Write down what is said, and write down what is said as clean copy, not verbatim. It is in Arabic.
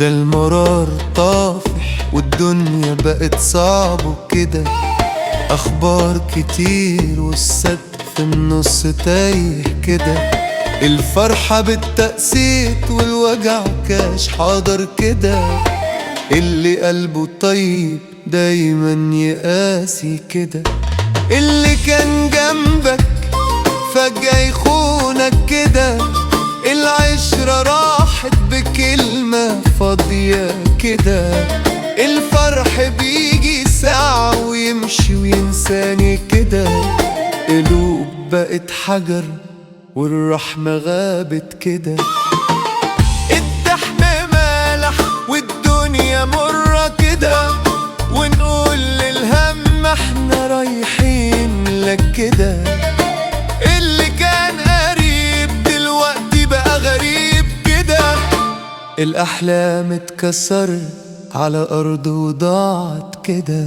المرار طافح والدنيا بقت صعب وكده، أخبار كتير والسد في النص تايه كده، الفرحة بالتقسيط والوجع كاش حاضر كده، اللي قلبه طيب دايما يقاسي كده، اللي كان جنبك فجأة يخونك كده، العشرة راحت بكلمة فاضية كده، الفرح بيجي ساعة ويمشي وينساني كده، قلوب بقت حجر والرحمة غابت كده، الدحم مالح والدنيا مرة كده، ونقول للهم احنا رايحين لك كده، اللي كان قريب دلوقتي بقى غريب كده، الأحلام اتكسرت على أرض وضاعت كده.